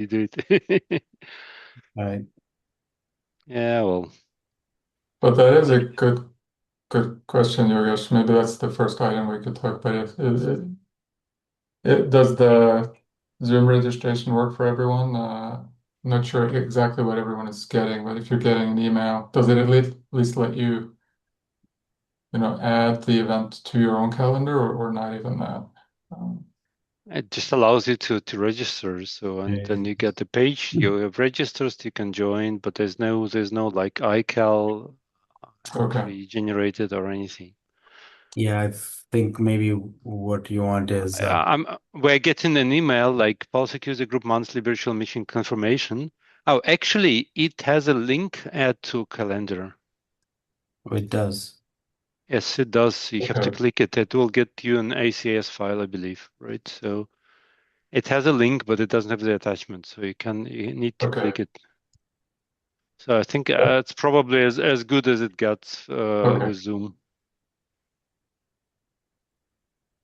you do it. Right. Yeah, well, But that is a good question, Yogesh. Maybe that's the first item we could talk about. Does the Zoom registration work for everyone? I'm not sure exactly what everyone is getting, but if you're getting an email, does it at least let you, add the event to your own calendar or not even that? Um, it just allows you to register. So, and then you get the page, you have registers, you can join, but there's no like iCal okay, pre-generated or anything. Yeah, I think maybe what you want is We're getting an email like Pulseq User Group monthly virtual mission confirmation. Oh, actually, it has a link add to calendar. it does. Yes, it does. You have to Okay, click it. It will get you an ACS file, I believe, right? So it has a link, but it doesn't have the attachment. So you need to okay, click it. So I think it's probably as good as it gets okay. with Zoom.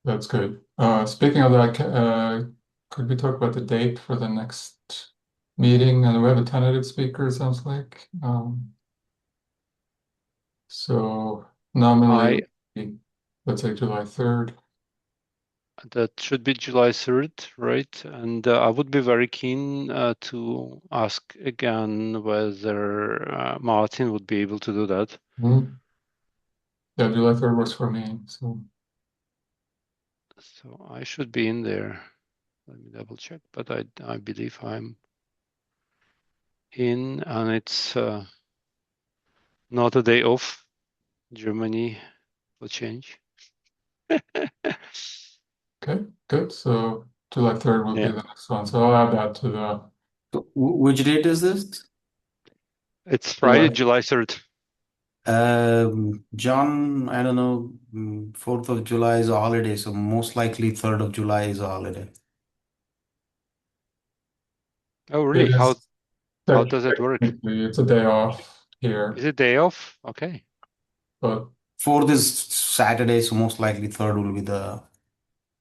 That's good. Speaking of that, could we talk about the date for the next meeting? And we have a tentative speaker, it sounds like. So nominally, it I would be, let's say July 3rd. That should be July 3rd, right? And I would be very keen to ask again whether Martin would be able to do that. Mhm. Yeah, July 3rd works for me. So, So I should be in there. Let me double check, but I believe I'm in, and it's not a day off. Germany will change. okay, good. So July 3rd will be Yeah, the next one. So I'll add that to the So, which date is this? it's Friday, July. July 3rd. John, I don't know, 4th of July is a holiday, so most likely 3rd of July is a holiday. Oh, really? It is How does it work? technically, it's a day off Is here, it day off? Okay. but 4th is Saturday, so most likely 3rd will be the.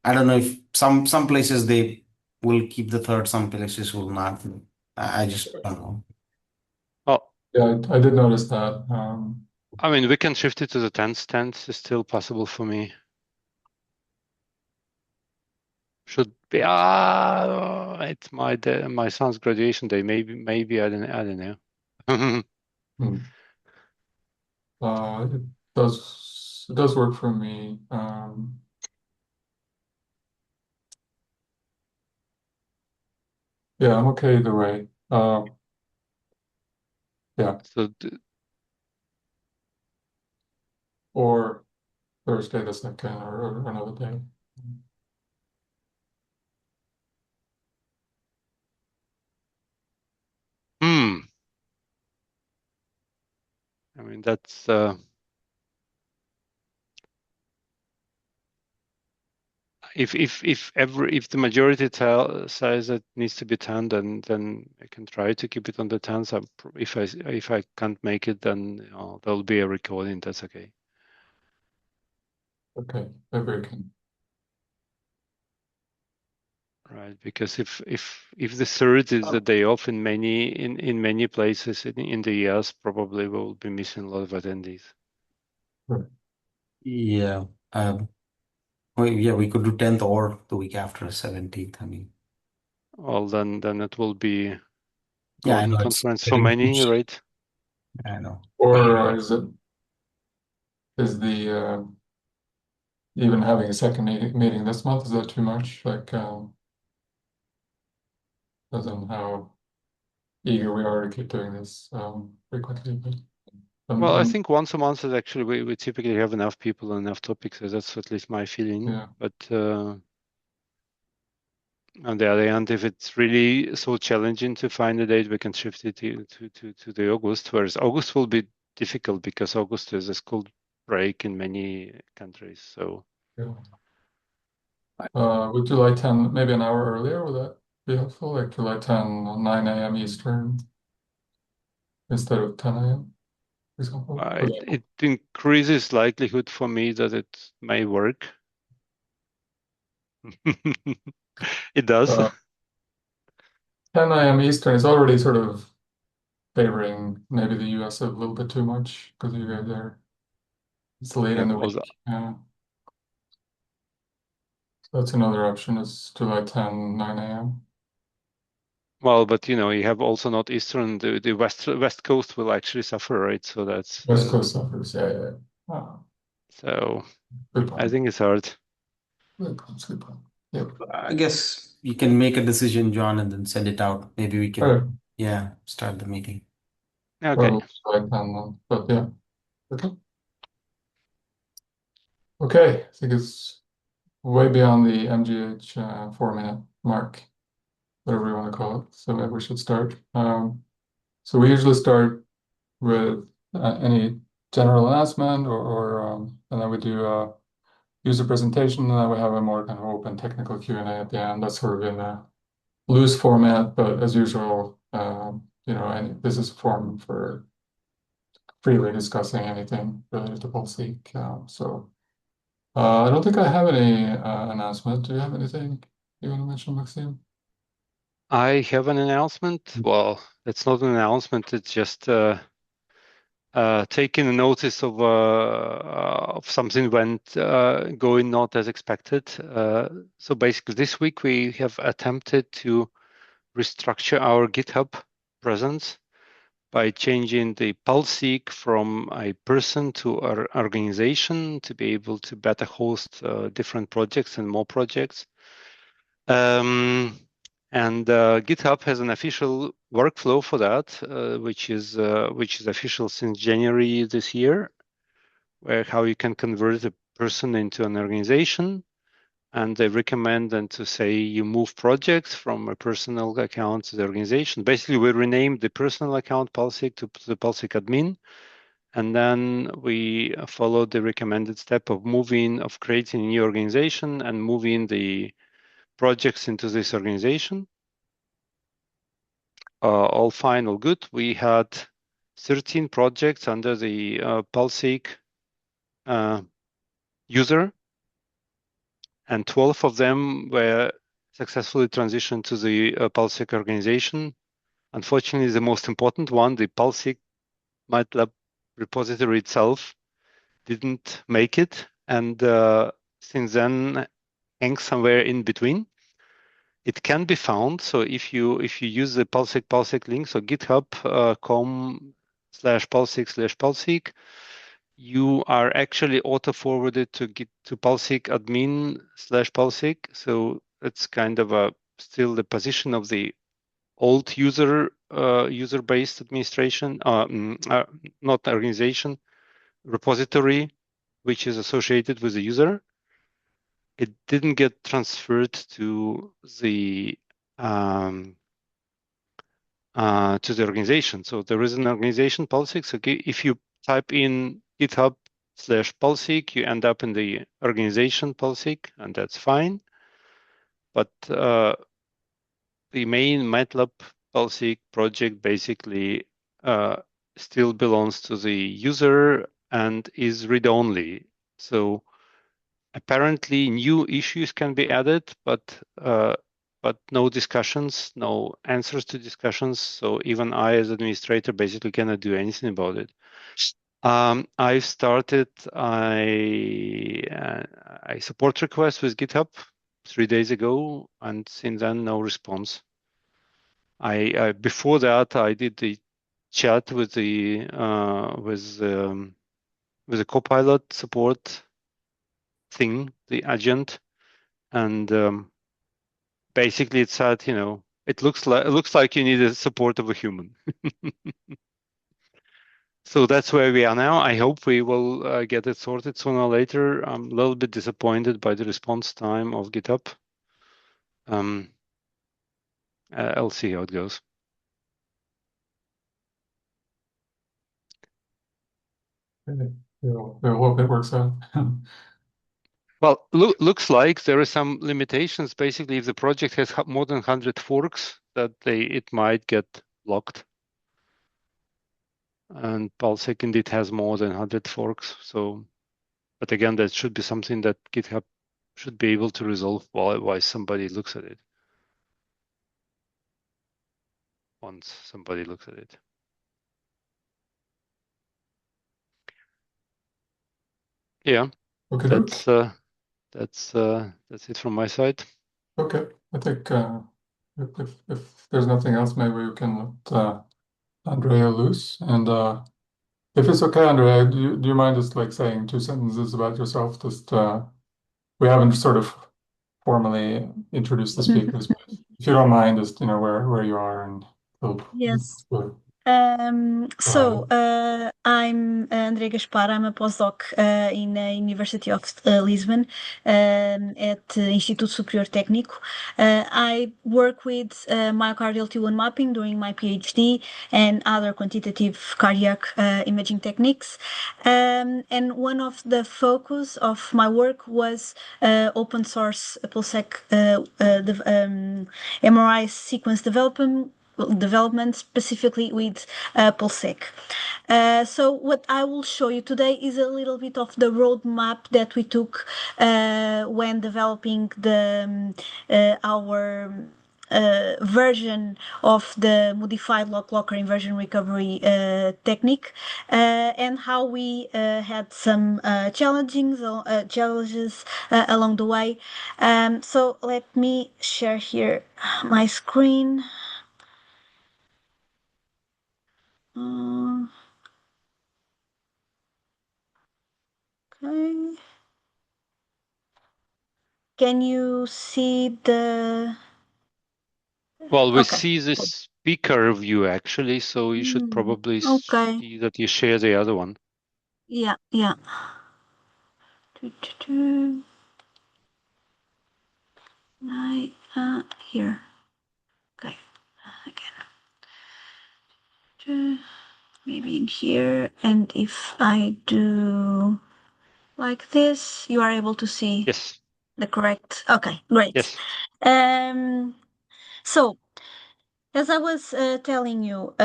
I don't know if some places they will keep the 3rd, some places will not. I just don't know. Oh, yeah, I did notice that. I mean, we can shift it to the 10th. 10th is still possible for me. Should be it's my son's graduation day. Maybe I don't know. Hmm. It does work for me. Yeah, I'm okay either way. Yeah, So or Thursday the second, or another day. hmm. I mean that's if the majority says it needs to be 10, then I can try to keep it on the 10th. If I can't make it, then there'll be a recording. That's okay. Okay, maybe we can. Right, because if the third is the day off in many places in the US, probably we'll be missing a lot of attendees. Right. Yeah. Well, yeah, we could do 10th or the week after 17th. I mean, Well, then it will be yeah, I golden know it's conference for getting many, pushed. right? I know. Or is the even having a second meeting this month, is that too much? Like, as in how eager we are to keep doing this frequently. But Well, I think once a month is actually we typically have enough people and enough topics, so that's at least my feeling. yeah, But on the other hand, if it's really so challenging to find a date, we can shift it to the August, whereas August will be difficult because August is a school break in many countries. So yeah. Would July 10, maybe an hour earlier, would that be helpful? Like July 10, 9 a.m. Eastern instead of 10 a.m., for example? it increases likelihood for me that it may work. It does. Uh, 10 a.m. Eastern is already sort of favoring maybe the US a little bit too much because you guys are, it's late Yeah, in the because week. Yeah. So that's another option is July 10, 9 a.m. well, but you have also not Eastern. The West Coast will actually suffer, right? So that's West Coast suffers. Yeah, yeah. so. Good I point. think it's hard. Good point. Good point. Yep. I guess you can make a decision, John, and then send it out. Maybe we All right. can, start the meeting. Okay. Probably July 10 then. But yeah. Okay. Okay. I think it's way beyond the MGH 4-minute mark, whatever you want to call it. So maybe we should start. So we usually start with any general announcement and then we do a user presentation, and then we have a more kind of open technical Q&A at the end. That's sort of in a loose format, but as usual, this is a forum for freely discussing anything related to Pulseq. I don't think I have any announcement. Do you have anything you want to mention, Maxime? I have an announcement. Well, it's not an announcement. It's just taking a notice of something went going not as expected. So basically, this week we have attempted to restructure our GitHub presence by changing the Pulseq from a person to our organization to be able to better host different projects and more projects. And GitHub has an official workflow for that, which is official since January this year, where how you can convert a person into an organization. And they recommend then to say you move projects from a personal account to the organization. Basically, we renamed the personal account Pulseq to the Pulseq admin. And then we followed the recommended step of creating a new organization and moving the projects into this organization. All fine, all good. We had 13 projects under the Pulseq user, and 12 of them were successfully transitioned to the Pulseq organization. Unfortunately, the most important one, the Pulseq MATLAB repository itself, didn't make it, and since then hangs somewhere in between. It can be found. So if you use the Pulseq link, so github.com/Pulseq/Pulseq, you are actually auto forwarded to Pulseq admin/Pulseq. So it's kind of still the position of the old user-based administration, not organization, repository, which is associated with the user. It didn't get transferred to the organization. So there is an organization Pulseq. So if you type in GitHub/Pulseq, you end up in the organization Pulseq, and that's fine. But the main MATLAB Pulseq project basically still belongs to the user and is read-only. So apparently new issues can be added, but no discussions, no answers to discussions. So even I, as administrator, basically cannot do anything about it. I started a support request with GitHub 3 days ago, and since then no response. Before that I did the chat with the Copilot support thing, the agent, and basically it said, it looks like you need the support of a human. So that's where we are now. I hope we will get it sorted sooner or later. I'm a little bit disappointed by the response time of GitHub. I'll see how it goes. Okay. We'll hope it works out. Well, looks like there are some limitations. Basically, if the project has more than 100 forks, it might get locked. And Pulseq indeed has more than 100 forks. So, but again, that should be something that GitHub should be able to resolve while somebody looks at it. once somebody looks at it. Yeah, Okay, that's it from my side. okay. I think if there's nothing else, maybe we can let Andrea loose. And if it's okay, Andrea, do you mind just like saying 2 sentences about yourself? Just we haven't sort of formally introduced the speakers, but if you don't mind, just where you are and Yes. go So ahead. I'm Andrea Gaspar. I'm a postdoc in the University of Lisbon at Instituto Superior Técnico. I work with myocardial T1 mapping during my PhD and other quantitative cardiac imaging techniques. And one of the focus of my work was open source Pulseq MRI sequence development specifically with Pulseq. So what I will show you today is a little bit of the roadmap that we took when developing our version of the modified lock-locker inversion recovery technique and how we had some challenges along the way. So let me share here my screen. Okay. Can you see the? Well, we Okay. see the speaker view actually, so you should probably Okay. see that you share the other one. Yeah, yeah. Here. Okay. Again. Maybe in here, and if I do like this, you are able to see Yes. the correct. Okay, great. Yes. So as I was telling you,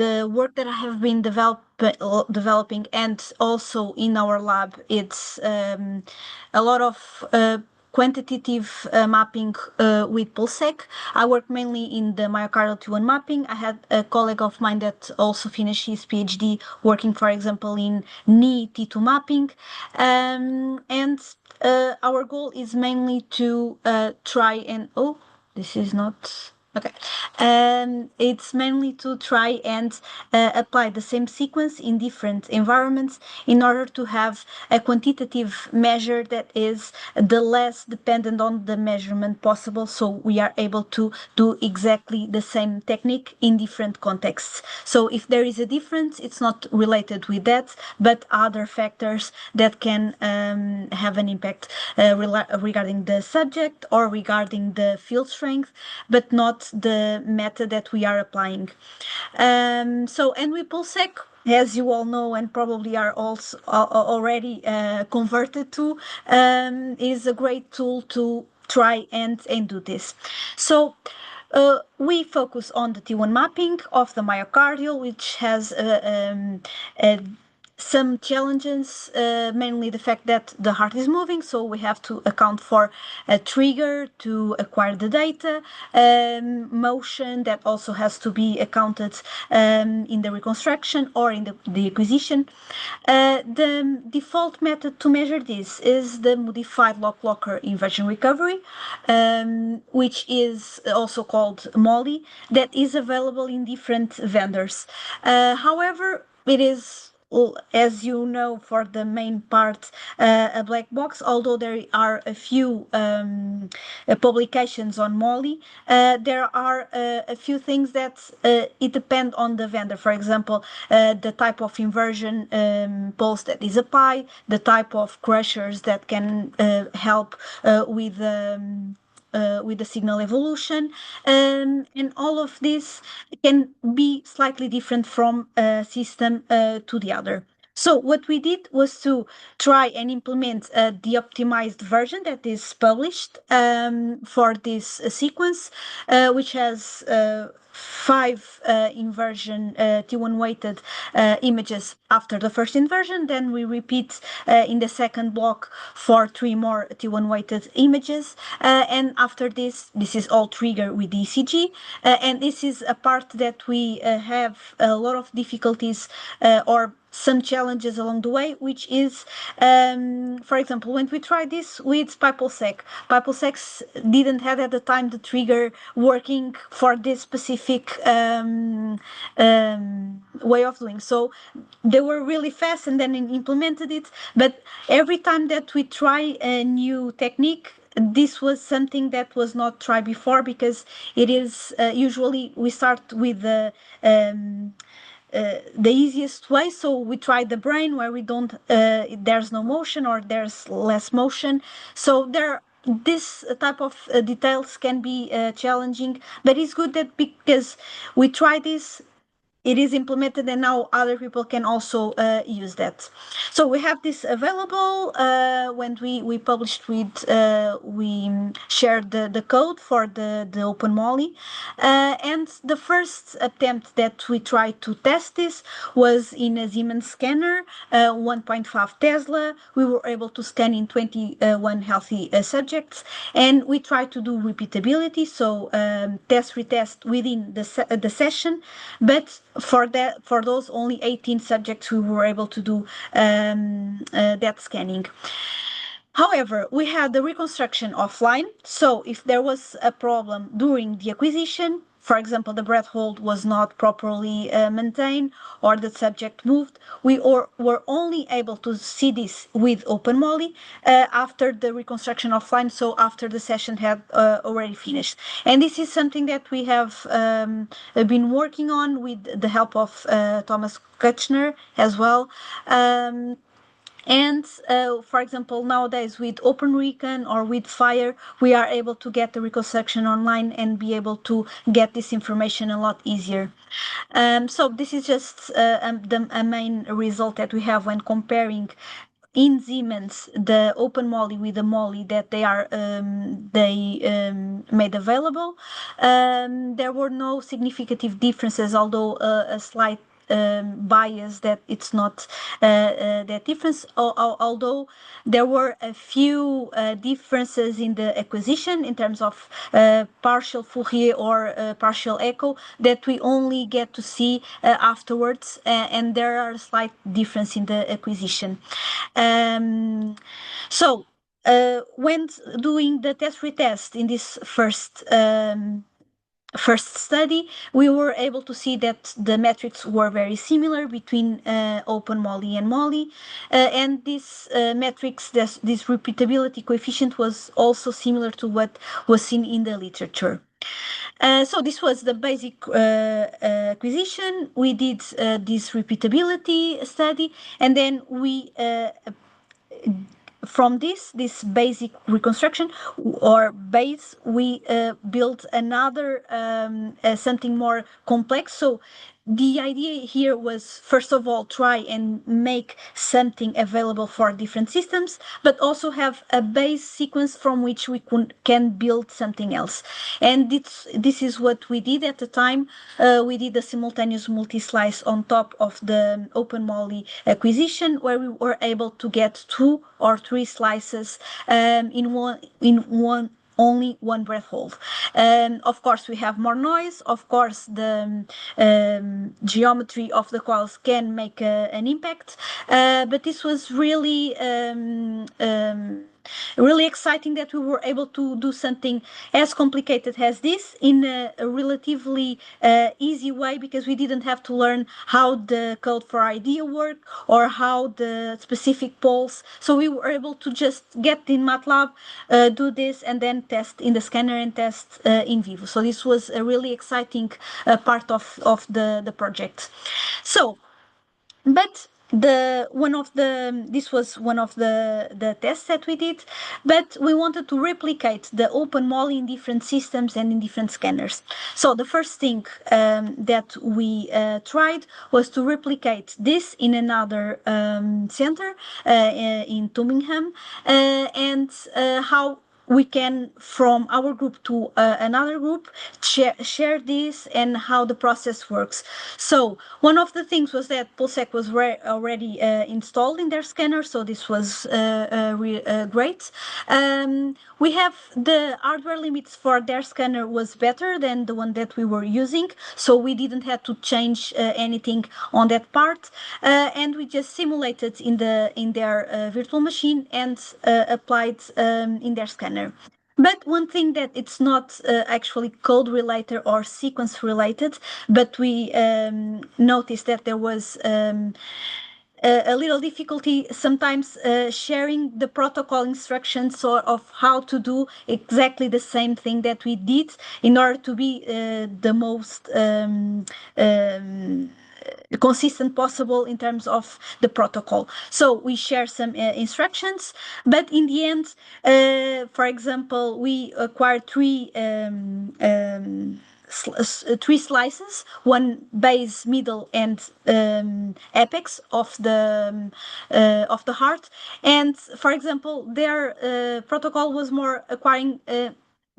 the work that I have been developing and also in our lab, it's a lot of quantitative mapping with Pulseq. I work mainly in the myocardial T1 mapping. I had a colleague of mine that also finished his PhD working, for example, in knee T2 mapping. And our goal is mainly to try and, oh, this is not. Okay. It's mainly to try and apply the same sequence in different environments in order to have a quantitative measure that is the less dependent on the measurement possible, so we are able to do exactly the same technique in different contexts. So if there is a difference, it's not related with that, but other factors that can have an impact regarding the subject or regarding the field strength, but not the method that we are applying. And with Pulseq, as you all know and probably are also already converted to, is a great tool to try and do this. So we focus on the T1 mapping of the myocardial, which has some challenges, mainly the fact that the heart is moving, so we have to account for a trigger to acquire the data, motion that also has to be accounted in the reconstruction or in the acquisition. The default method to measure this is the modified lock-locker inversion recovery, which is also called MOLI, that is available in different vendors. However, it is, as you know, for the main part, a black box, although there are a few publications on MOLI. There are a few things that it depends on the vendor. For example, the type of inversion pulse that is applied, the type of crushers that can help with the signal evolution, and all of this can be slightly different from a system to the other. So what we did was to try and implement the optimized version that is published for this sequence, which has 5 inversion T1 weighted images after the first inversion. Then we repeat in the second block for 3 more T1 weighted images. And after this is all triggered with ECG. And this is a part that we have a lot of difficulties or some challenges along the way, which is, for example, when we tried this with Pulseq didn't have at the time the trigger working for this specific way of doing. So they were really fast and then implemented it. But every time that we try a new technique, this was something that was not tried before, because it is usually we start with the easiest way. So we try the brain where we don't there's no motion or there's less motion. So this type of details can be challenging, but it's good that because we try this, it is implemented, and now other people can also use that. So we have this available. When we published with, we shared the code for the Open Moly. And the first attempt that we tried to test this was in a Siemens scanner, 1.5 Tesla. We were able to scan in 21 healthy subjects, and we tried to do repeatability, so test retest within the session. But for those only 18 subjects, we were able to do that scanning. However, we had the reconstruction offline. So if there was a problem during the acquisition, for example, the breath hold was not properly maintained or the subject moved, we were only able to see this with OpenMolly after the reconstruction offline, so after the session had already finished. And this is something that we have been working on with the help of Thomas Kutchner as well. And for example, nowadays with OpenRecon or with Fire, we are able to get the reconstruction online and be able to get this information a lot easier. So this is just a main result that we have when comparing in Siemens the Open Moly with the Moly that they made available. There were no significant differences, although a slight bias that it's not that difference, although there were a few differences in the acquisition in terms of partial Fourier or partial echo that we only get to see afterwards, and there are a slight difference in the acquisition. So when doing the test retest in this first study, we were able to see that the metrics were very similar between Open Moly and Moly, and this metrics, this repeatability coefficient was also similar to what was seen in the literature. So this was the basic acquisition. We did this repeatability study, and then we from this basic reconstruction or base, we built another something more complex. So the idea here was, first of all, try and make something available for different systems, but also have a base sequence from which we can build something else. And this is what we did at the time. We did a simultaneous multi-slice on top of the Open Moly acquisition, where we were able to get 2 or 3 slices in one only one breath hold. Of course, we have more noise. Of course, the geometry of the coils can make an impact. But this was really really exciting that we were able to do something as complicated as this in a relatively easy way, because we didn't have to learn how the code for IDEA worked or how the specific poles. So we were able to just get in MATLAB, do this, and then test in the scanner and test in vivo. So this was a really exciting part of the project. So, but this was one of the tests that we did, but we wanted to replicate the open moly in different systems and in different scanners. So the first thing that we tried was to replicate this in another center in Birmingham, and how we can, from our group to another group, share this and how the process works. So one of the things was that Pulseq was already installed in their scanner, so this was great. We have the hardware limits for their scanner was better than the one that we were using, so we didn't have to change anything on that part, and we just simulated in their virtual machine and applied in their scanner. But one thing that it's not actually code related or sequence related, but we noticed that there was a little difficulty sometimes sharing the protocol instructions or of how to do exactly the same thing that we did in order to be the most consistent possible in terms of the protocol. So we share some instructions, but in the end, for example, we acquired three slices, one base, middle, and apex of the heart. And for example, their protocol was more acquiring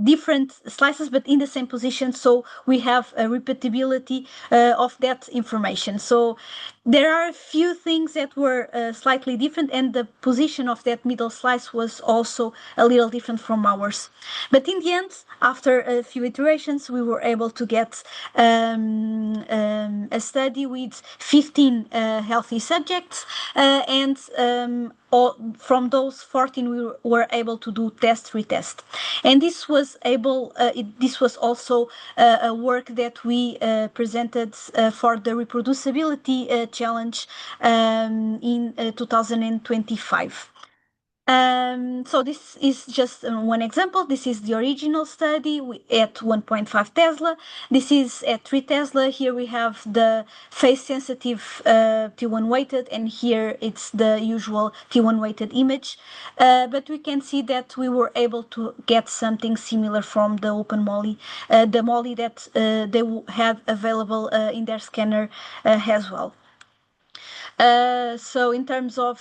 different slices but in the same position, so we have a repeatability of that information. So there are a few things that were slightly different, and the position of that middle slice was also a little different from ours. But in the end, after a few iterations, we were able to get a study with 15 healthy subjects, and from those 14 we were able to do test retest, and this was also a work that we presented for the reproducibility challenge in 2025. So this is just one example. This is the original study at 1.5 Tesla. This is at 3 Tesla. Here we have the phase sensitive T1 weighted, and here it's the usual T1 weighted image. But we can see that we were able to get something similar from the open moly, the moly that they have available in their scanner as well. So in terms of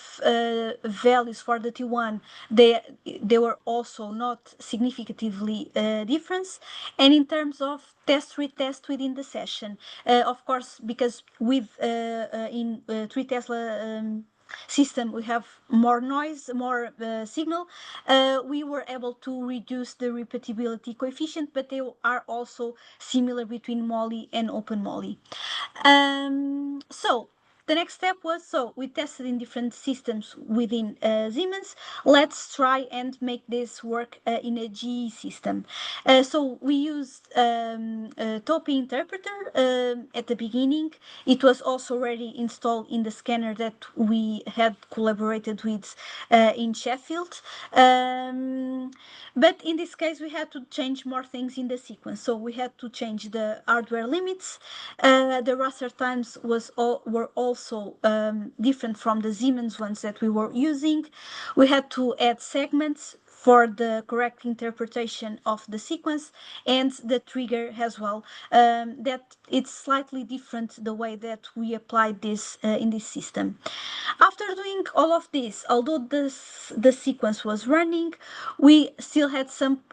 values for the T1, they were also not significantly different. And in terms of test retest within the session, of course, because with in 3 Tesla system we have more noise, more signal, we were able to reduce the repeatability coefficient, but they are also similar between moly and open moly. So the next step was, so we tested in different systems within Siemens. Let's try and make this work in a GE system. So we used a TOPI interpreter at the beginning. It was also already installed in the scanner that we had collaborated with in Sheffield. But in this case, we had to change more things in the sequence. So we had to change the hardware limits. The raster times were also different from the Siemens ones that we were using. We had to add segments for the correct interpretation of the sequence, and the trigger as well. That it's slightly different the way that we applied this in this system. After doing all of this, although the sequence was running, we still had some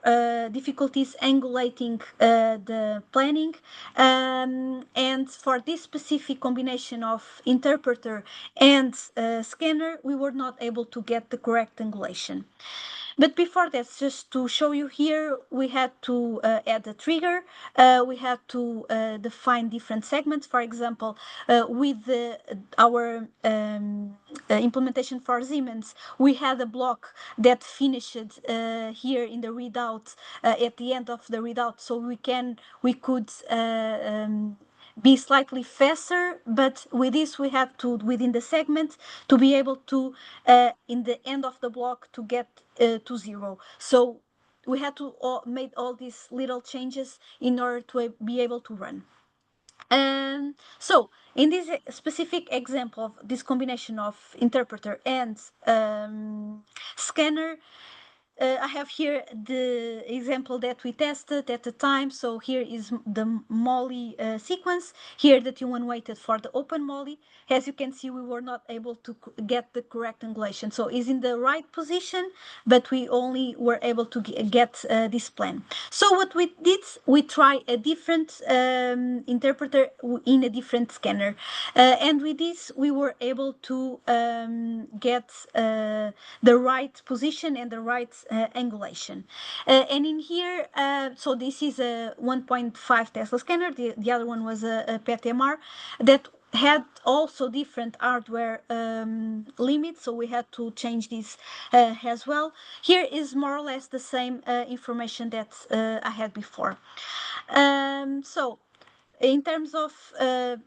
difficulties angulating the planning, and for this specific combination of interpreter and scanner, we were not able to get the correct angulation. But before that, just to show you here, we had to add a trigger. We had to define different segments. For example, with our implementation for Siemens, we had a block that finished here in the readout at the end of the readout, so we could be slightly faster, but with this we have to, within the segment, to be able to in the end of the block to get to 0. So we had to make all these little changes in order to be able to run. So in this specific example of this combination of interpreter and scanner, I have here the example that we tested at the time. So here is the Molly sequence. Here the T1 waited for the open Molly. As you can see, we were not able to get the correct angulation. So it's in the right position, but we only were able to get this plan. So what we did, we try a different interpreter in a different scanner. And with this, we were able to get the right position and the right angulation. And in here, so this is a 1.5 Tesla scanner. The other one was a PET-MR that had also different hardware limits, so we had to change this as well. Here is more or less the same information that I had before. So in terms of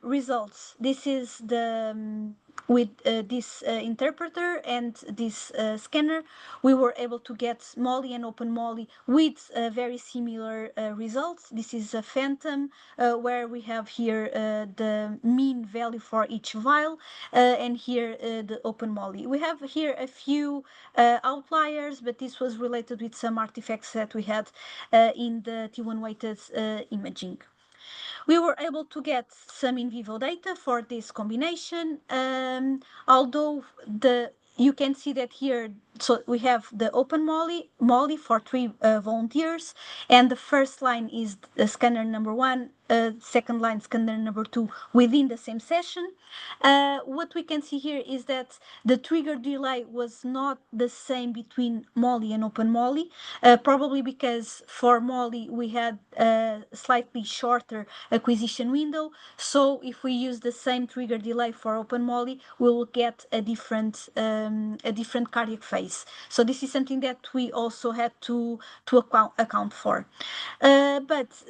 results, this is the with this interpreter and this scanner, we were able to get Molly and Open Molly with very similar results. This is a phantom where we have here the mean value for each vial, and here the Open Molly. We have here a few outliers, but this was related with some artifacts that we had in the T1 weighted imaging. We were able to get some in vivo data for this combination, although you can see that here, so we have the open Molly for 3 volunteers, and the first line is scanner number 1, second line scanner number 2 within the same session. What we can see here is that the trigger delay was not the same between Molly and open Molly, probably because for Molly we had a slightly shorter acquisition window. So if we use the same trigger delay for open Molly, we will get a different cardiac phase. So this is something that we also had to account for. But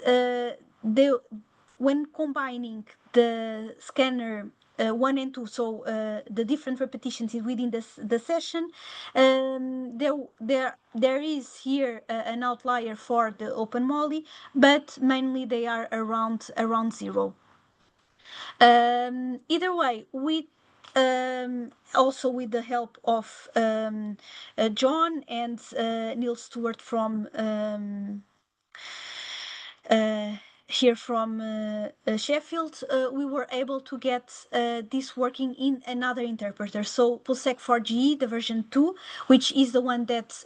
when combining the scanner 1 and 2, so the different repetitions within the session, there is here an outlier for the open Molly, but mainly they are around 0. Either way, also with the help of John and Neil Stewart from here from Sheffield, we were able to get this working in another interpreter. So Pulseq 4G, the version 2, which is the one that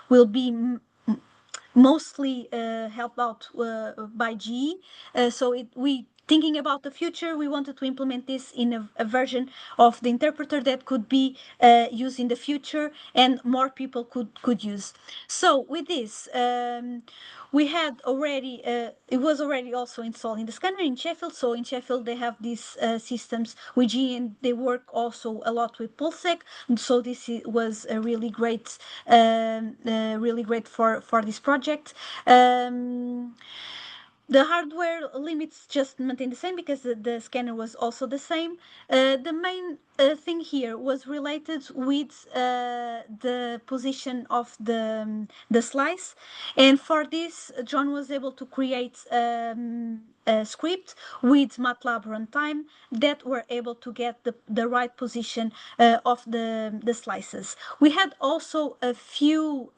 will be mostly helped out by GE. So we thinking about the future, we wanted to implement this in a version of the interpreter that could be used in the future and more people could use. So with this, we had already, it was already also installed in the scanner in Sheffield. So in Sheffield, they have these systems with GE and they work also a lot with Pulseq. So this was a really great for this project. The hardware limits just maintain the same because the scanner was also the same. The main thing here was related with the position of the slice, and for this, John was able to create a script with MATLAB runtime that were able to get the right position of the slices. We had also a few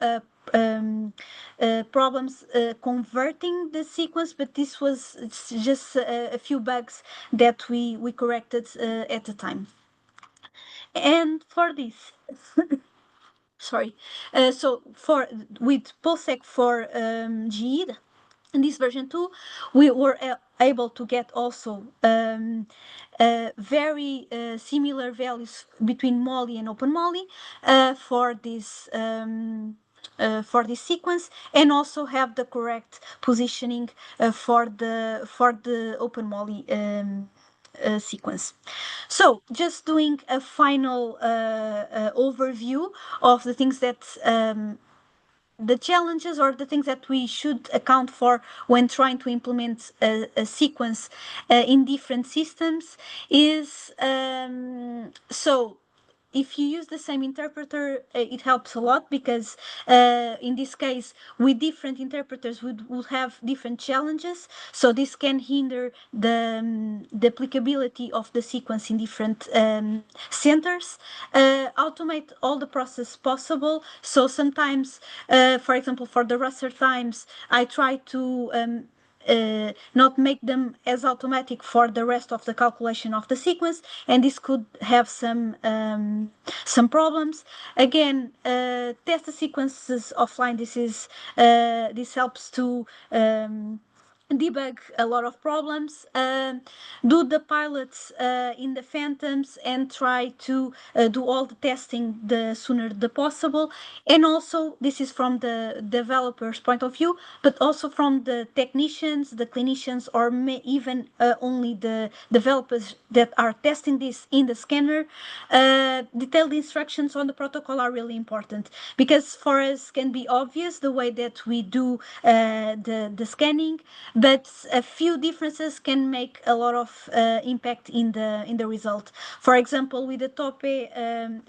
problems converting the sequence, but this was just a few bugs that we corrected at the time. And for this, sorry, so with Pulseq for GE, in this version 2, we were able to get also very similar values between Molly and open Molly for this sequence, and also have the correct positioning for the open Molly sequence. So just doing a final overview of the things that the challenges or the things that we should account for when trying to implement a sequence in different systems is so if you use the same interpreter, it helps a lot because in this case, with different interpreters, we will have different challenges. So this can hinder the applicability of the sequence in different centers. Automate all the process possible. So sometimes, for example, for the raster times, I try to not make them as automatic for the rest of the calculation of the sequence, and this could have some problems. Again, test the sequences offline. This helps to debug a lot of problems. Do the pilots in the phantoms and try to do all the testing the sooner the possible. And also, this is from the developer's point of view, but also from the technicians, the clinicians, or even only the developers that are testing this in the scanner. Detailed instructions on the protocol are really important because for us can be obvious the way that we do the scanning, but a few differences can make a lot of impact in the result. For example, with the TOPE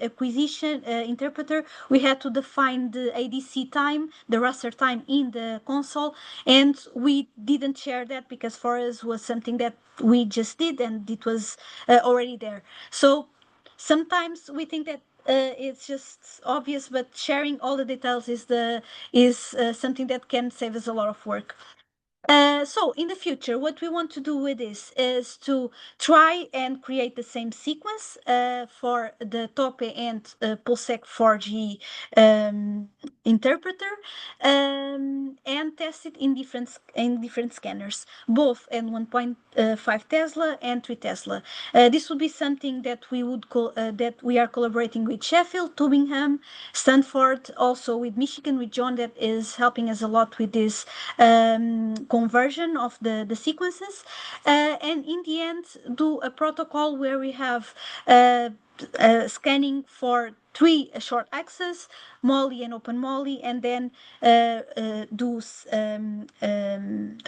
acquisition interpreter, we had to define the ADC time, the raster time in the console, and we didn't share that because for us was something that we just did and it was already there. So sometimes we think that it's just obvious, but sharing all the details is something that can save us a lot of work. So in the future, what we want to do with this is to try and create the same sequence for the TOPE and Pulseq 4G interpreter and test it in different scanners, both at 1.5 Tesla and 3 Tesla. This would be something that that we are collaborating with Sheffield, Tubingham, Stanford, also with Michigan, with John, that is helping us a lot with this conversion of the sequences. And in the end, do a protocol where we have scanning for 3 short axes, Molly and open Molly, and then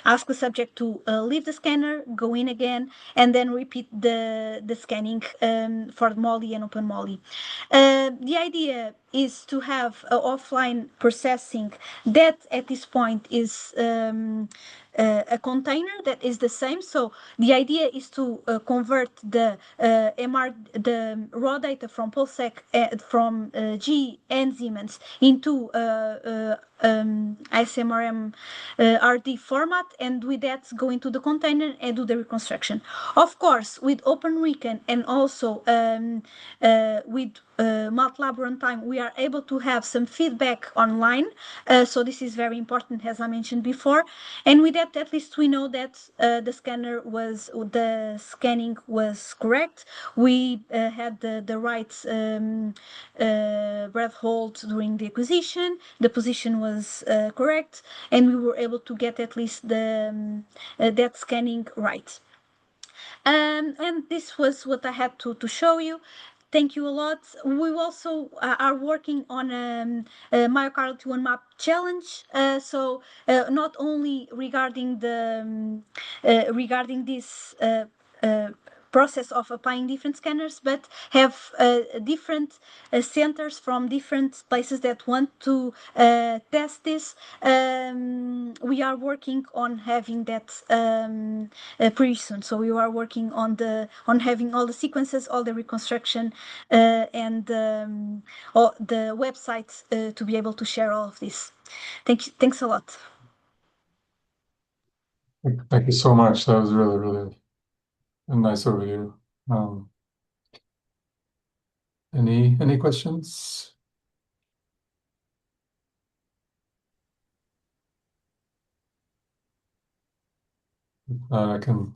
ask the subject to leave the scanner, go in again, and then repeat the scanning for Molly and open Molly. The idea is to have offline processing that at this point is a container that is the same. So the idea is to convert the raw data from Pulseq, from G and Siemens into ISMRM RD format, and with that go into the container and do the reconstruction. Of course, with OpenRecon and also with MATLAB runtime, we are able to have some feedback online. So this is very important, as I mentioned before. And with that, at least we know that the scanning was correct. We had the right breath hold during the acquisition. The position was correct, and we were able to get at least that scanning right. And this was what I had to show you. Thank you a lot. We also are working on a myocardial T1 map challenge. So not only regarding regarding this process of applying different scanners, but have different centers from different places that want to test this. We are working on having that pretty soon. So we are working on having all the sequences, all the reconstruction, and all the websites to be able to share all of this. Thanks a lot. Thank you so much. That was really, really a nice overview. Any questions? I can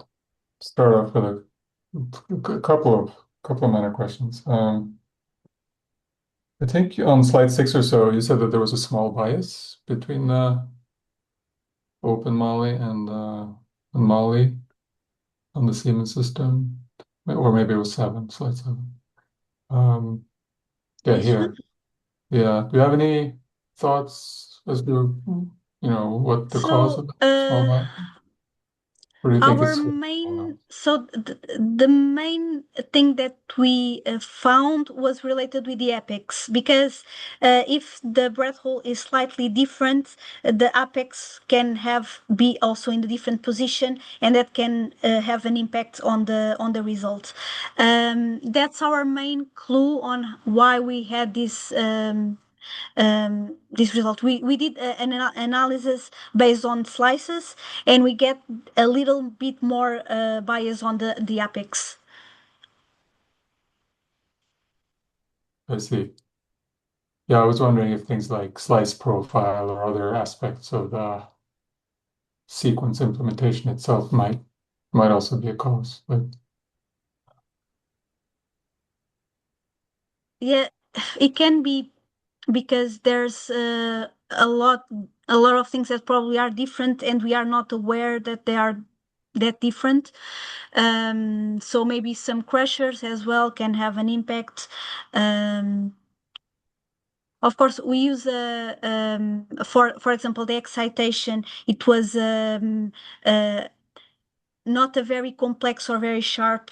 start off with a couple of minor questions. I think on slide 6 or so, you said that there was a small bias between open Molly and Molly on the Siemens system, or maybe it was slide 7. Yeah, here. Yeah. Do you have any thoughts as to what the cause of the small bias? Or do you think Our it's main, so the main thing that we found was related with the apex, because if the breath hole is slightly different, the apex can be also in a different position, and that can have an impact on the result. That's our main clue on why we had this result. We did an analysis based on slices, and we get a little bit more bias on the apex. I see. Yeah, I was wondering if things like slice profile or other aspects of the sequence implementation itself might also be a cause. But Yeah, it can be, because there's a lot of things that probably are different, and we are not aware that they are that different. So maybe some crushers as well can have an impact. Of course, we use for example, the excitation. It was not a very complex or very sharp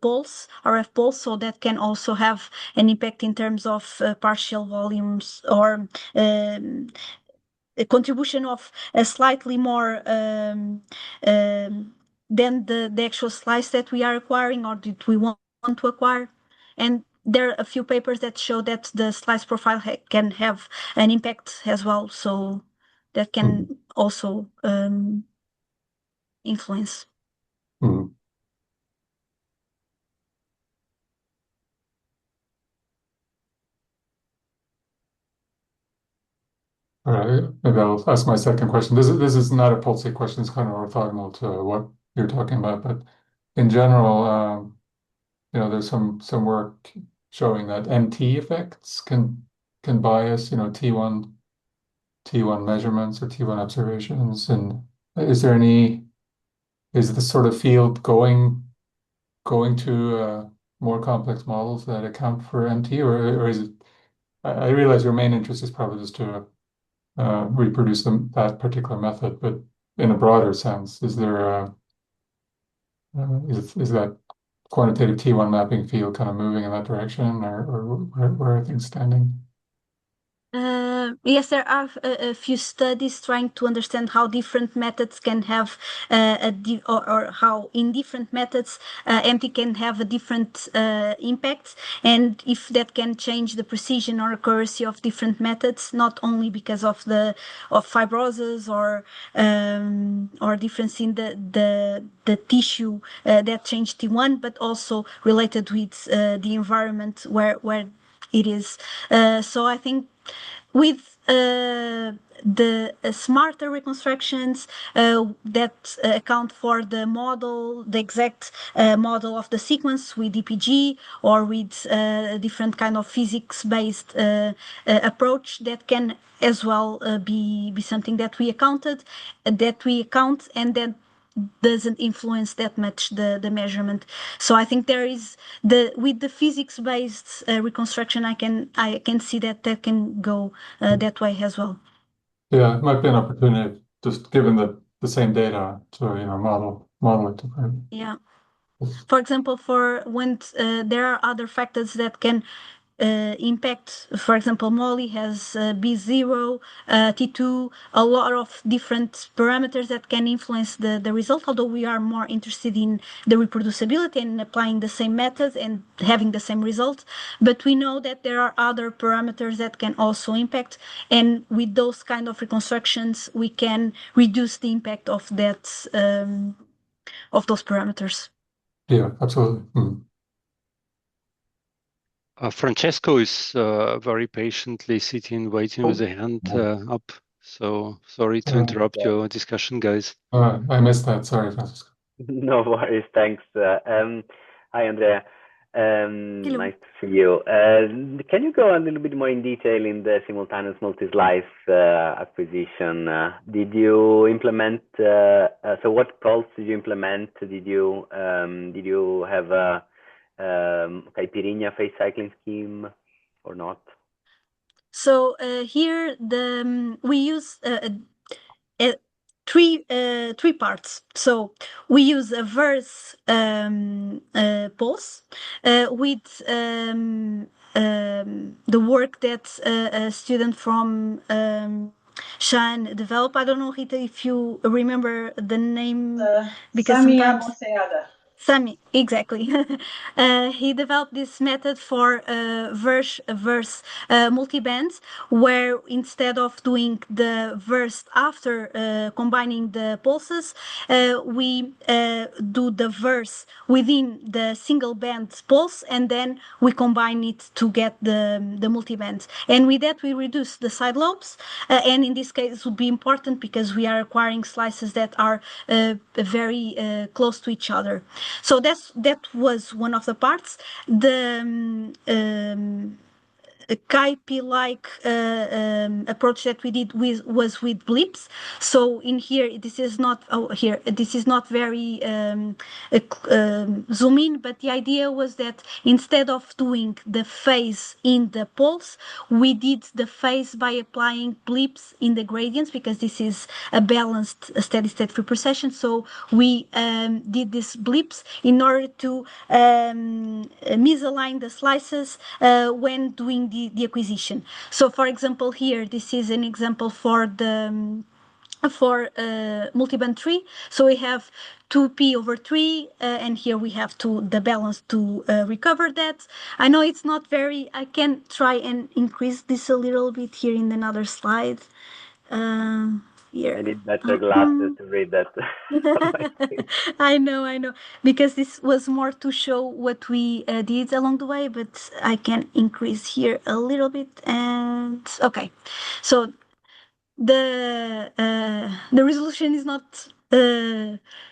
pulse, RF pulse, so that can also have an impact in terms of partial volumes, or a contribution of a slightly more than the actual slice that we are acquiring or that we want to acquire. And there are a few papers that show that the slice profile can have an impact as well, so that can also influence. Mhm. All right, maybe I'll ask my second question. This is not a Pulseq question, it's kind of orthogonal to what you're talking about, but in general, there's some work showing that MT effects can bias, T1 measurements or T1 observations. And is the sort of field going to more complex models that account for MT, or is it? I realize your main interest is probably just to reproduce that particular method, but in a broader sense, is that quantitative T1 mapping field kind of moving in that direction, or where are things standing? Yes, there are a few studies trying to understand how different methods can have or how in different methods MT can have a different impact, and if that can change the precision or accuracy of different methods, not only because of fibrosis or difference in the tissue that change T1, but also related with the environment where it is. So I think with the smarter reconstructions that account for the exact model of the sequence with DPG, or with a different kind of physics-based approach, that can as well be something that we account, and then doesn't influence that much the measurement. So I think there is with the physics based reconstruction, I can see that can go that way as well. Yeah, it might be an opportunity, just given the same data to model it differently. Yeah. For example, for when there are other factors that can impact, for example, Molly has B0, T2, a lot of different parameters that can influence the result, although we are more interested in the reproducibility and applying the same methods and having the same result. But we know that there are other parameters that can also impact, and with those kind of reconstructions, we can reduce the impact of that of those parameters. Yeah, absolutely. Francesco is very patiently sitting, waiting with a hand up. So sorry to interrupt your discussion, guys. I missed that. Sorry, Francisco. No worries. Thanks. Hi, Andrea. Hello. Nice to see you. Can you go a little bit more in detail in the simultaneous multi-slice acquisition? Did you implement? So, what pulse did you implement? Did you have a caipirinha phase cycling scheme or not? So here we use three parts. So we use a verse pulse with the work that a student from Shan developed. I don't know, Rita, if you remember the name, because Sami sometimes Amoseada. Sami, exactly. He developed this method for verse multibands, where instead of doing the verse after combining the pulses, we do the verse within the single band pulse, and then we combine it to get the multibands. And with that, we reduce the side lobes. And in this case, it would be important because we are acquiring slices that are very close to each other. So that was one of the parts. The Kaipi-like approach that we did was with blips. So in here, this is not this is not very zoom in, but the idea was that instead of doing the phase in the pulse, we did the phase by applying blips in the gradients, because this is a balanced steady state free precession. So we did these blips in order to misalign the slices when doing the acquisition. So for example, here, this is an example for the multiband 3. So we have 2p/3, and here we have the balance to recover that. I know it's not very, I can try and increase this a little bit here in another slide. Here. I need better glasses to read that. I know, because this was more to show what we did along the way, but I can increase here a little bit. And okay, so the resolution is not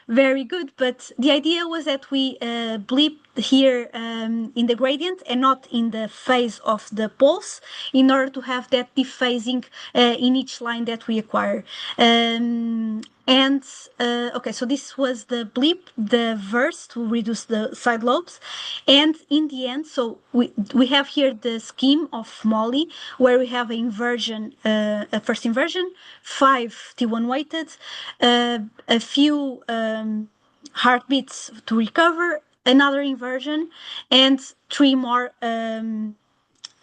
very good, but the idea was that we blip here in the gradient and not in the phase of the pulse, in order to have that dephasing in each line that we acquire. And okay, so this was the blip, the verse to reduce the side lobes. And in the end, so we have here the scheme of Molly, where we have inversion, a first inversion, 5 T1 weighted, a few heartbeats to recover, another inversion, and 3 more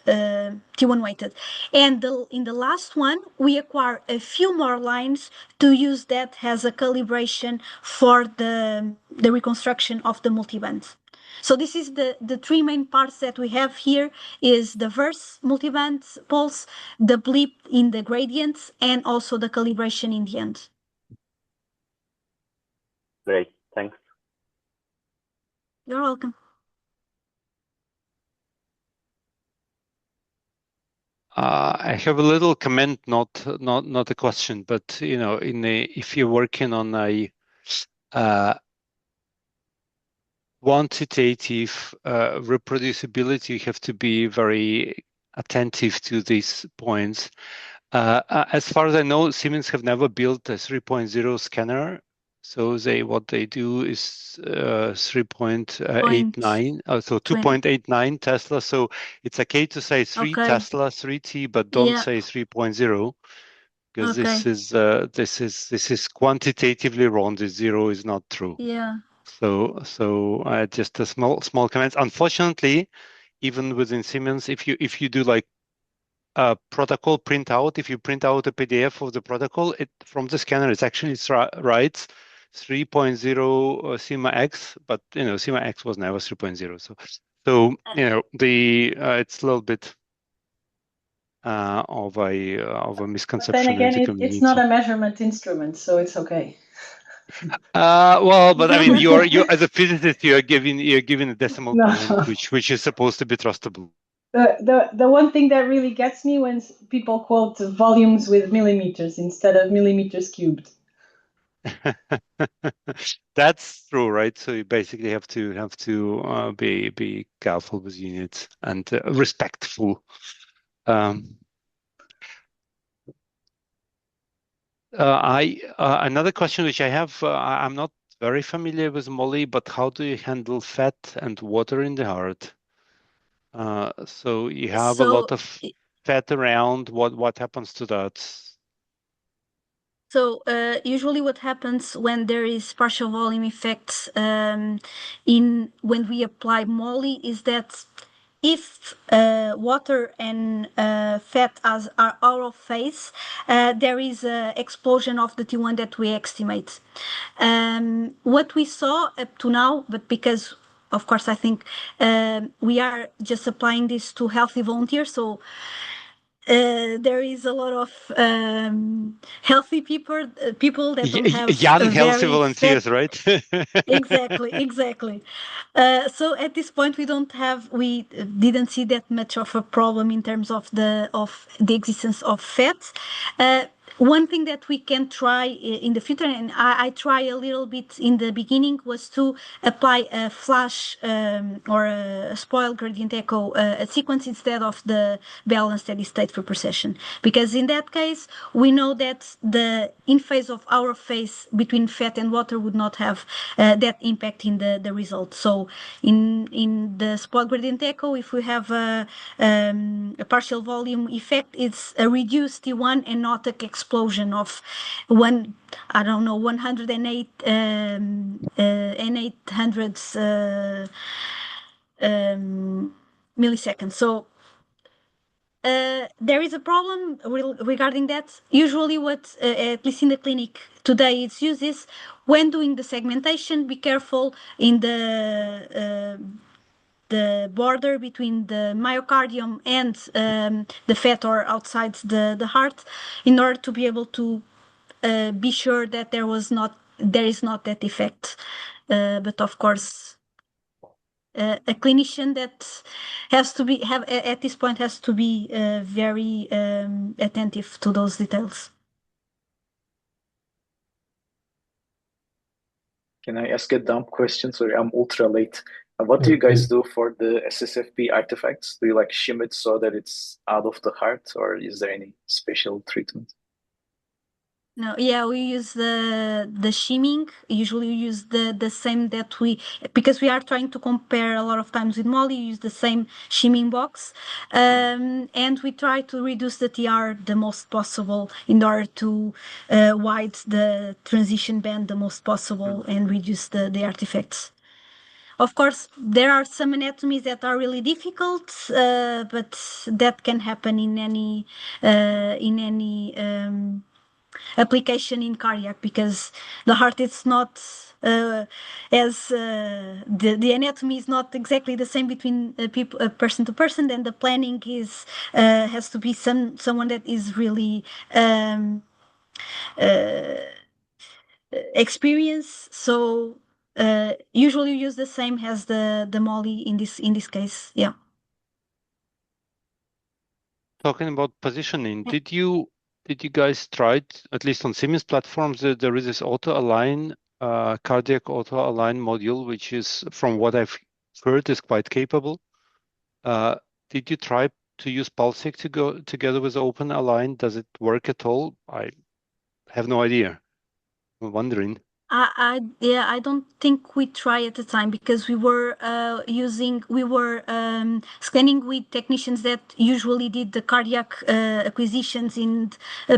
T1 weighted. And in the last one, we acquire a few more lines to use that as a calibration for the reconstruction of the multibands. So this is the three main parts that we have here: is the verse multiband pulse, the blip in the gradients, and also the calibration in the end. Great, thanks. You're welcome. I have a little comment, not a question, but you know, if you're working on a quantitative reproducibility, you have to be very attentive to these points. As far as I know, Siemens have never built a 3.0 scanner. So what they do is 3.89, so 2.89 Tesla. So it's okay to say 3 Tesla, 3T, but don't say 3.0, because this is quantitatively wrong. The 0 is not true. Yeah. So just a small comment. Unfortunately, even within Siemens, if you do like a protocol printout, if you print out a PDF of the protocol, from the scanner, it's actually writes 3.0 Sigma X, but you know, Sigma X was never 3.0. So you know, it's a little bit of a misconception. But then again, it's not a measurement instrument, so it's okay. Well, but I mean, you as a physicist, you're giving a decimal point, which is supposed to be trustable. The one thing that really gets me when people quote volumes with millimeters instead of millimeters cubed. That's true, right? So you basically have to be careful with units and respectful. Another question which I have, I'm not very familiar with Molly, but how do you handle fat and water in the heart? So you have a lot of fat around. What happens to that? So usually what happens when there is partial volume effects when we apply moly is that if water and fat are out of phase, there is an explosion of the T1 that we estimate. What we saw up to now, but because of course I think we are just applying this to healthy volunteers, so there is a lot of healthy people that don't have Young, a healthy very volunteers, fat. right? Exactly. So at this point, we didn't see that much of a problem in terms of the existence of fat. One thing that we can try in the future, and I try a little bit in the beginning, was to apply a flash or a spoil gradient echo a sequence instead of the balanced steady state for precession, because in that case we know that the in phase of our phase between fat and water would not have that impact in the result. So in the spoil gradient echo, if we have a partial volume effect, it's a reduced T1 and not an explosion of 108 and 800 milliseconds. So there is a problem regarding that. Usually, what at least in the clinic today it's used is when doing the segmentation, be careful in the border between the myocardium and the fat or outside the heart, in order to be able to be sure that there is not that effect. But of course, a clinician that has to be at this point has to be very attentive to those details. Can I ask a dumb question? Sorry, I'm ultra late. What do you guys do for the SSFP artifacts? Do you like shim it so that it's out of the heart, or is there any special treatment? No, yeah, we use the shimming. Usually, we use the same that because we are trying to compare a lot of times with Molly. We use the same shimming box, and we try to reduce the TR the most possible in order to widen the transition band the most possible and reduce the artifacts. Of course, there are some anatomies that are really difficult, but that can happen in any application in cardiac, because the heart is not as the anatomy is not exactly the same between person to person, and the planning is has to be someone that is really experienced. So usually you use the same as the Molly in this case. Yeah. Talking about positioning, did you guys try it, at least on Siemens platforms, there is this auto align cardiac auto align module, which is, from what I've heard, is quite capable. Did you try to use Pulseq to go together with open align? Does it work at all? I have no idea. I'm wondering. I don't think we try at the time, because we were scanning with technicians that usually did the cardiac acquisitions in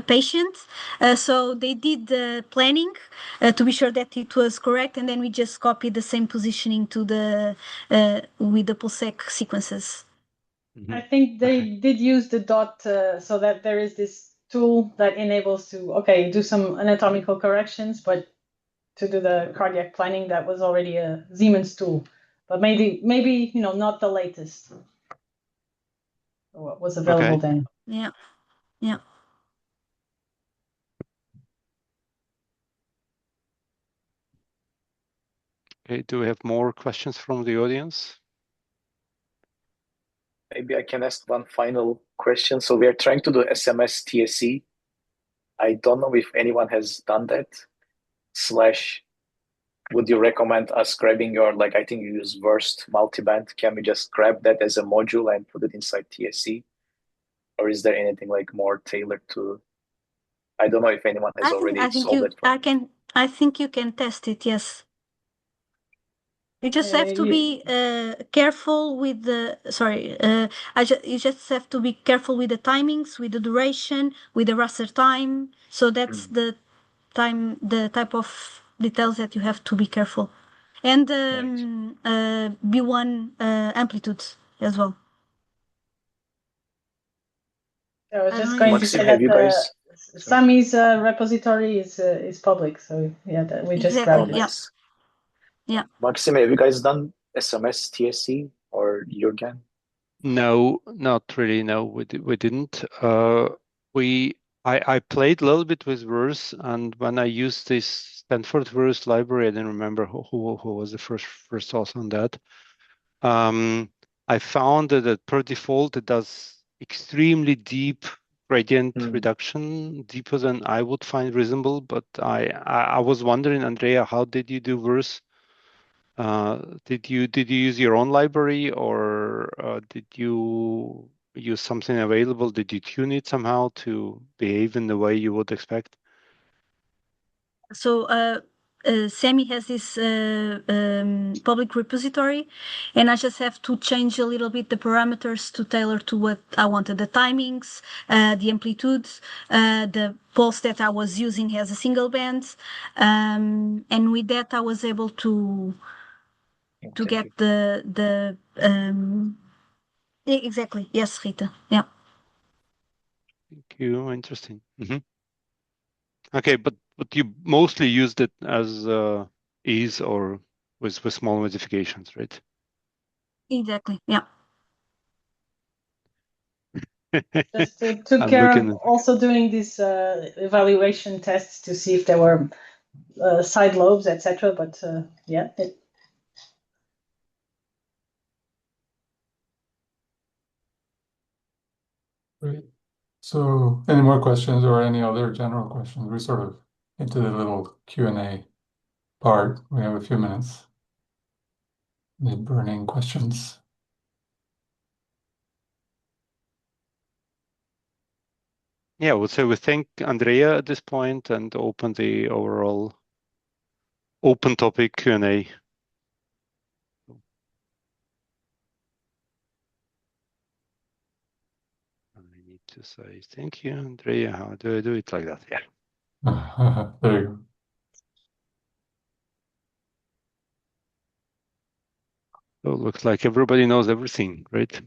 patients. So they did the planning to be sure that it was correct, and then we just copied the same positioning to with the Pulseq sequences. I think they did use the dot so that there is this tool that enables to do some anatomical corrections, but to do the cardiac planning, that was already a Siemens tool, but maybe not the latest what was available then. Yeah. Okay, do we have more questions from the audience? Maybe I can ask one final question. So we are trying to do SMS TSE. I don't know if anyone has done that. / would you recommend us grabbing your, I think you use Worst multiband. Can we just grab that as a module and put it inside TSE? Or is there anything more tailored to? I don't know if anyone has already solved it. I think you can test it. Yes. You just have to be careful with the. Sorry, you just have to be careful with the timings, with the duration, with the raster time. So that's type of details that you have to be careful, and B1 amplitudes as well. I was I just don't going know to if say Maxim, that have you guys? Sorry. Sami's repository is public, so yeah, that we just exactly. grabbed it. Yeah, Nice. yeah. Maxim, have you guys done SMS TSC or Jurgen? No, not really. No, we didn't. I played a little bit with verse, and when I used this Stanford verse library, I didn't remember who was the first source on that. I found that per default it does extremely deep gradient reduction, deeper than I would find reasonable. But I was wondering, Andrea, how did you do verse? Did you use your own library, or did you use something available? Did you tune it somehow to behave in the way you would expect? So Sami has this public repository, and I just have to change a little bit the parameters to tailor to what I wanted. The timings, the amplitudes, the pulse that I was using has a single band, and with that I was able to Thank get you. the exactly. Yes, Rita. Yeah. Thank you. Interesting. Okay, but you mostly used it as is or with small modifications, right? Exactly. Yeah. Just took I'm care of looking. also doing these evaluation tests to see if there were side lobes, etc. But yeah, Great. So, any more questions or any other general questions? We're sort of into the little Q&A part. We have a few minutes. Any burning questions? Yeah, I would say we thank Andrea at this point and open the overall open topic Q&A. I need to say thank you, Andrea. How do I do it like that? Yeah. There you go. So it looks like everybody knows everything, right?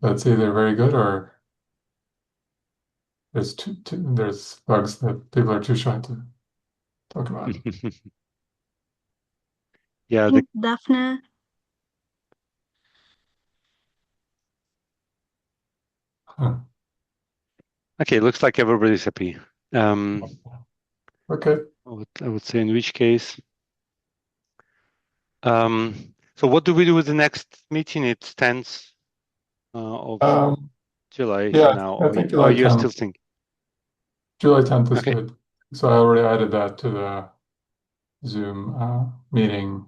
That's either very good or there's there's bugs that people are too shy to talk about. Yeah. Daphne. Huh. Okay, looks like everybody's happy. Okay. I would say in which case. So what do we do with the next meeting? It's 10th of July Yeah, now. I think Or July you're 10th. still thinking? July 10th is Okay. good. So I already added that to the Zoom meeting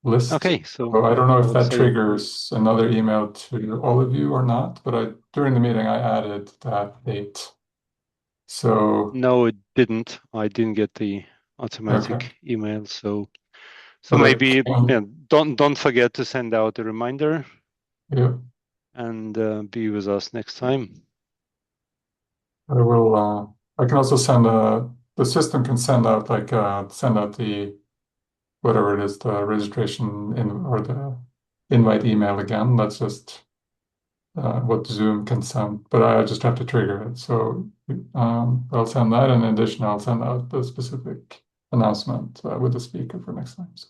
list. Okay, so I don't know I if would that say triggers another email to all of you or not, but during the meeting I added that date. So no, it didn't. I didn't get the automatic okay. email. So But maybe don't forget to send out a reminder. Yeah. And be with us next time. I will. I can also send the system can send out send out the whatever it is, the registration or the invite email again. That's just what Zoom can send, but I just have to trigger it. So I'll send that. And in addition, I'll send out the specific announcement with the speaker for next time. So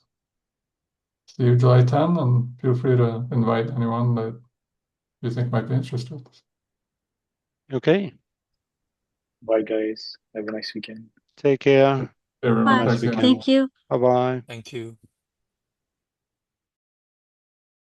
see you July 10, and feel free to invite anyone that you think might be interested. Okay. Bye, guys. Have a nice weekend. Take care. Everyone, Bye. thanks again. Thank you. Bye-bye. Thank you.